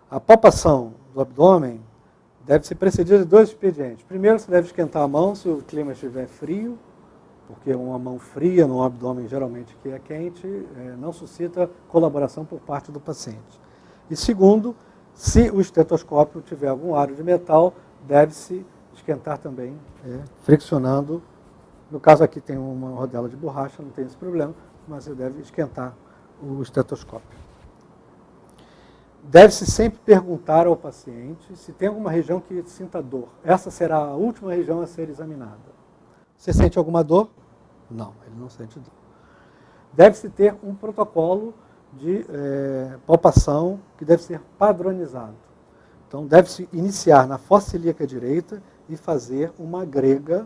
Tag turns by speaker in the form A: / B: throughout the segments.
A: A palpação do abdômen deve ser precedida de 2 expedientes. Primeiro, você deve esquentar a mão se o clima estiver frio, porque uma mão fria no abdômen, geralmente que é quente, não suscita colaboração por parte do paciente. E segundo, se o estetoscópio tiver algum aro de metal, deve-se esquentar também, friccionando. No caso aqui tem uma rodela de borracha, não tem esse problema, mas você deve esquentar o estetoscópio. Deve-se sempre perguntar ao paciente se tem alguma região que sinta dor. Essa será a última região a ser examinada. Você sente alguma dor? Não, ele não sente dor. Deve-se ter um protocolo de palpação que deve ser padronizado. Então, deve-se iniciar na fossa ilíaca direita e fazer uma grega,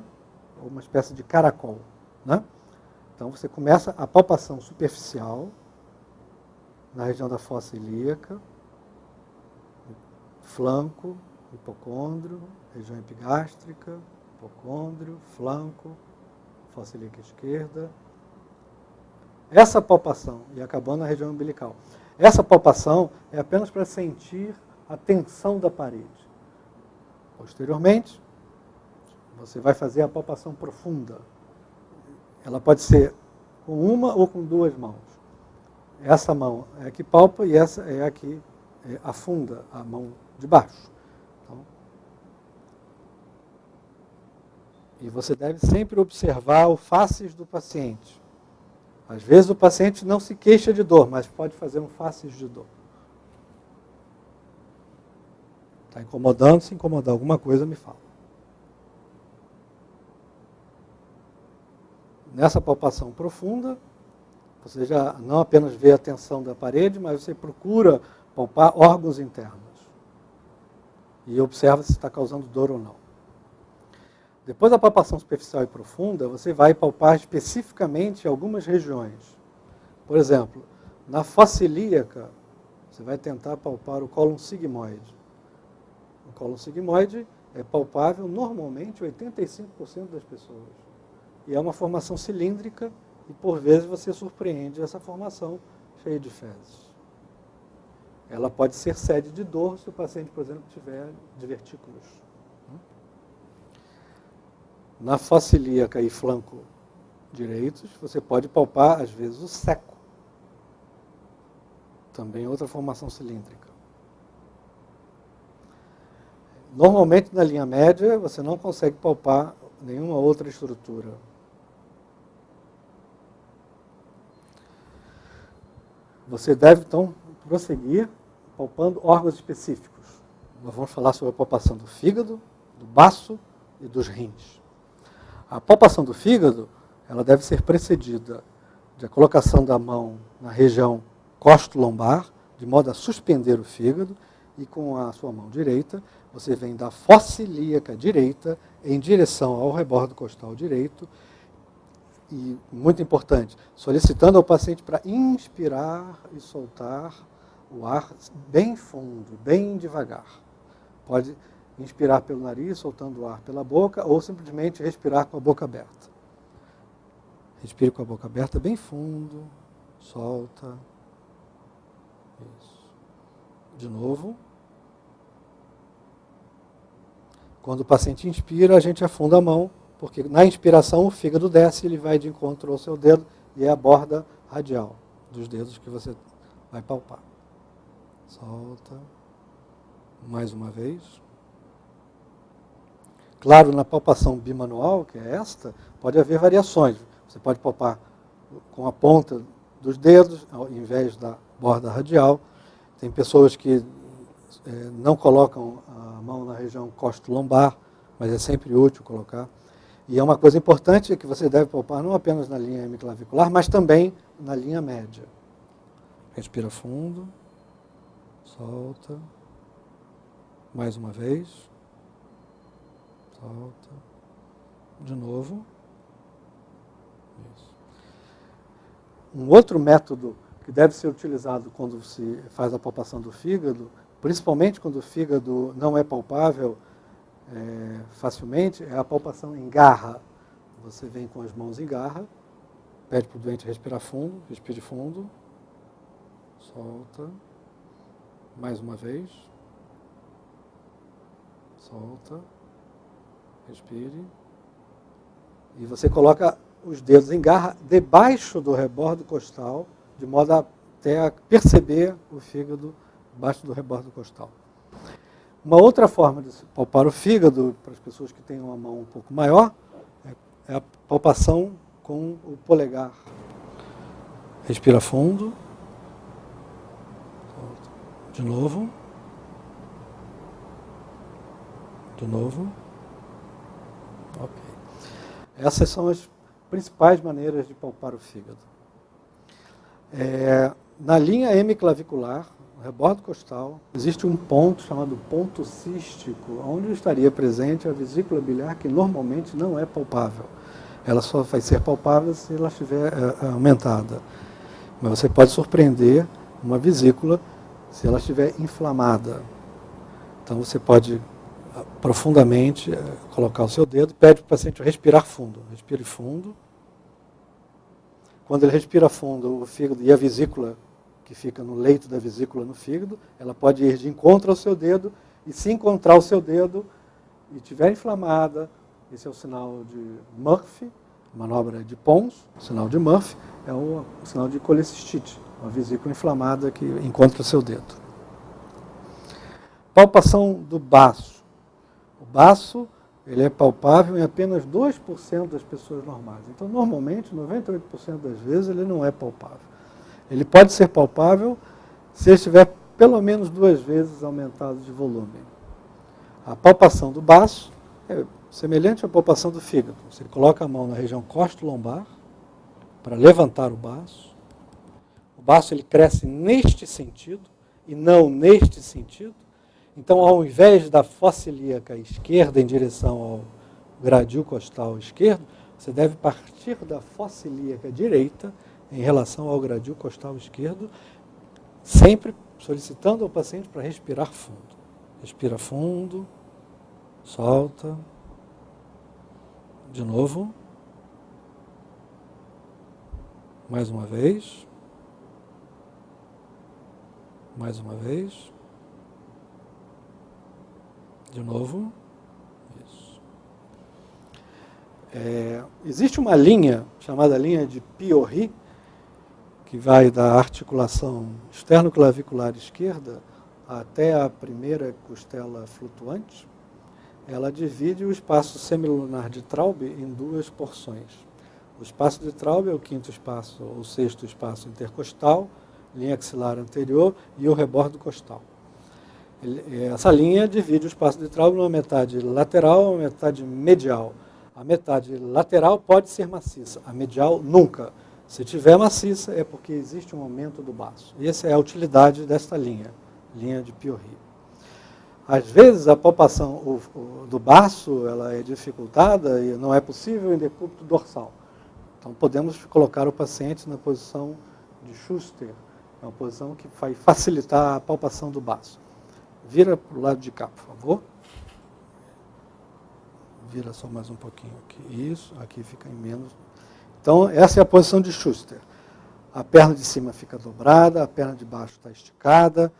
A: uma espécie de caracol. Né? Então, você começa a palpação superficial na região da fossa ilíaca, flanco, hipocôndrio, região epigástrica, hipocôndrio, flanco, fossa ilíaca esquerda. Essa palpação, e acabando na região umbilical, essa palpação é apenas para sentir a tensão da parede. Posteriormente, você vai fazer a palpação profunda. Ela pode ser com uma ou com 2 mãos. Essa mão é a que palpa e essa é a que afunda a mão de baixo. Então, e você deve sempre observar o facies do paciente. Às vezes o paciente não se queixa de dor, mas pode fazer um facies de dor. Está incomodando? Se incomodar alguma coisa, me fala. Nessa palpação profunda, você já não apenas vê a tensão da parede, mas você procura palpar órgãos internos. E observa se está causando dor ou não. Depois da palpação superficial e profunda, você vai palpar especificamente algumas regiões. Por exemplo, na fossa ilíaca, você vai tentar palpar o cólon sigmoide. O cólon sigmoide é palpável normalmente 85% das pessoas. E é uma formação cilíndrica e por vezes você surpreende essa formação cheia de fezes. Ela pode ser sede de dor se o paciente, por exemplo, tiver divertículos. Na fossa ilíaca e flanco direitos, você pode palpar, às vezes, o seco. Também outra formação cilíndrica. Normalmente, na linha média, você não consegue palpar nenhuma outra estrutura. Você deve, então, prosseguir palpando órgãos específicos. Nós vamos falar sobre a palpação do fígado, do baço e dos rins. A palpação do fígado, ela deve ser precedida da colocação da mão na região costo-lombar, de modo a suspender o fígado, e com a sua mão direita, você vem da fossa ilíaca direita em direção ao rebordo costal direito, e, muito importante, solicitando ao paciente para inspirar e soltar o ar bem fundo, bem devagar. Pode inspirar pelo nariz, soltando o ar pela boca, ou simplesmente respirar com a boca aberta. Respire com a boca aberta bem fundo, solta. Isso. De novo. Quando o paciente inspira, a gente afunda a mão, porque na inspiração o fígado desce, ele vai de encontro ao seu dedo e é a borda radial dos dedos que você vai palpar. Solta. Mais uma vez. Claro, na palpação bimanual, que é esta, pode haver variações. Você pode palpar com a ponta dos dedos, ao invés da borda radial. Tem pessoas que não colocam a mão na região costo-lombar, mas é sempre útil colocar. E é uma coisa importante que você deve palpar não apenas na linha hemiclavicular, mas também na linha média. Respira fundo, solta, mais uma vez, solta, de novo. Isso. Um outro método que deve ser utilizado quando se faz a palpação do fígado, principalmente quando o fígado não é palpável facilmente, é a palpação em garra. Você vem com as mãos em garra, pede para o doente respirar fundo, respire fundo, solta. Mais uma vez. Solta. Respire. E você coloca os dedos, engarra debaixo do rebordo costal, de modo até a perceber o fígado debaixo do rebordo costal. Uma outra forma de palpar o fígado, para as pessoas que têm uma mão um pouco maior, é a palpação com o polegar. Respira fundo. De novo. De novo. Ok. Essas são as principais maneiras de palpar o fígado. Na linha hemiclavicular, no rebordo costal, existe um ponto chamado ponto cístico, onde estaria presente a vesícula biliar, que normalmente não é palpável. Ela só vai ser palpável se ela estiver aumentada. Mas você pode surpreender uma vesícula se ela estiver inflamada. Então você pode profundamente colocar o seu dedo e pede para o paciente respirar fundo. Respire fundo. Quando ele respira fundo, o fígado e a vesícula, que fica no leito da vesícula no fígado, ela pode ir de encontro ao seu dedo, e se encontrar o seu dedo e estiver inflamada, esse é o sinal de Murphy, manobra de Pons, o sinal de Murphy, é o sinal de colecistite, uma vesícula inflamada que encontra o seu dedo. Palpação do baço. O baço, ele é palpável em apenas 2% das pessoas normais. Então, normalmente, 98% das vezes, ele não é palpável. Ele pode ser palpável se estiver pelo menos 2 vezes aumentado de volume. A palpação do baço é semelhante à palpação do fígado. Você coloca a mão na região costo-lombar para levantar o baço. O baço ele cresce neste sentido e não neste sentido. Então, ao invés da fossa ilíaca esquerda em direção ao gradil costal esquerdo, você deve partir da fossa ilíaca direita em relação ao gradil costal esquerdo, sempre solicitando ao paciente para respirar fundo. Respira fundo, solta. De novo. Mais uma vez. Mais uma vez. De novo. Isso. Existe uma linha, chamada linha de Piorry, que vai da articulação externo-clavicular esquerda até a primeira costela flutuante. Ela divide o espaço semilunar de Traube em 2 porções. O espaço de Traube é o 5º espaço, ou 6º espaço intercostal, linha axilar anterior e o rebordo costal. Essa linha divide o espaço de Traube numa metade lateral e uma metade medial. A metade lateral pode ser maciça, a medial nunca. Se tiver maciça é porque existe um aumento do baço. E essa é a utilidade desta linha, linha de Piorry. Às vezes a palpação do baço ela é dificultada e não é possível em decúbito dorsal. Então podemos colocar o paciente na posição de Schuster, uma posição que vai facilitar a palpação do baço. Vira para o lado de cá, por favor. Vira só mais um pouquinho aqui. Isso, aqui fica em menos. Então, essa é a posição de Schuster. A perna de cima fica dobrada, a perna de baixo está esticada,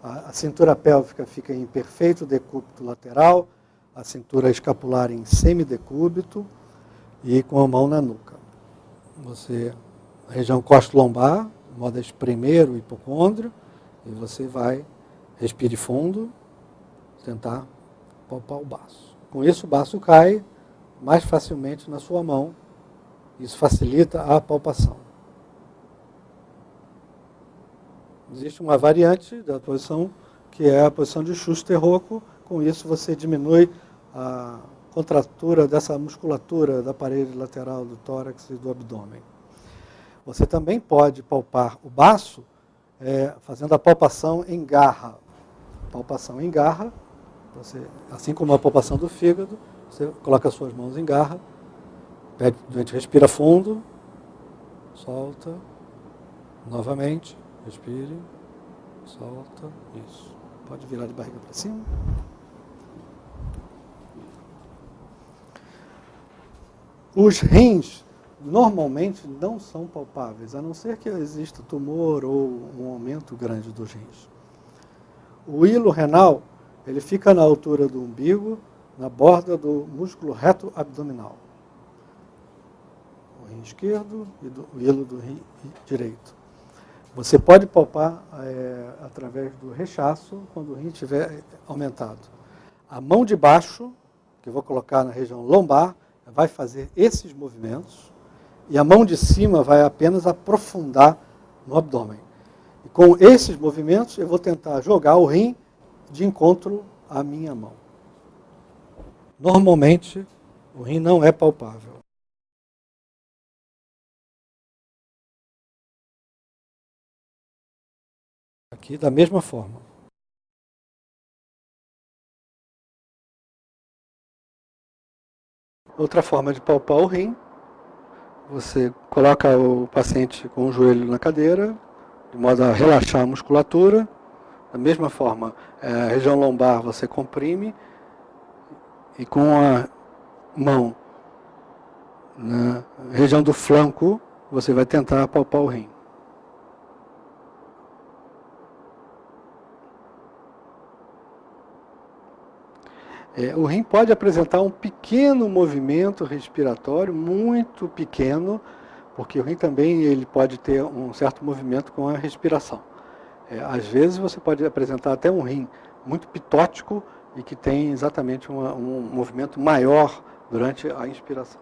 A: a cintura pélvica fica em perfeito decúbito lateral, a cintura escapular em semidecúbito e com a mão na nuca. A região costo-lombar, de modo a espremer o hipocôndrio, e você vai, respire fundo, tentar palpar o baço. Com isso, o baço cai mais facilmente na sua mão. Isso facilita a palpação. Existe uma variante da posição, que é a posição de Schuster-Rocco. Com isso, você diminui a contratura dessa musculatura da parede lateral do tórax e do abdômen. Você também pode palpar o baço fazendo a palpação em garra. Palpação em garra, assim como a palpação do fígado, você coloca as suas mãos em garra, o doente respira fundo, solta, novamente, respire, solta, isso. Pode virar de barriga para cima. Os rins normalmente não são palpáveis, a não ser que exista tumor ou um aumento grande dos rins. O hilo renal, ele fica na altura do umbigo, na borda do músculo reto abdominal. O rim esquerdo e o hilo do rim direito. Você pode palpar através do rechaço quando o rim estiver aumentado. A mão de baixo, que eu vou colocar na região lombar, vai fazer esses movimentos, e a mão de cima vai apenas aprofundar no abdômen. E com esses movimentos eu vou tentar jogar o rim de encontro à minha mão. Normalmente, o rim não é palpável. Aqui da mesma forma. Outra forma de palpar o rim, você coloca o paciente com o joelho na cadeira, de modo a relaxar a musculatura. Da mesma forma, a região lombar você comprime e com a mão na região do flanco você vai tentar palpar o rim. O rim pode apresentar um pequeno movimento respiratório, muito pequeno, porque o rim também ele pode ter um certo movimento com a respiração. Às vezes você pode apresentar até um rim muito pitótico e que tem exatamente um movimento maior durante a inspiração.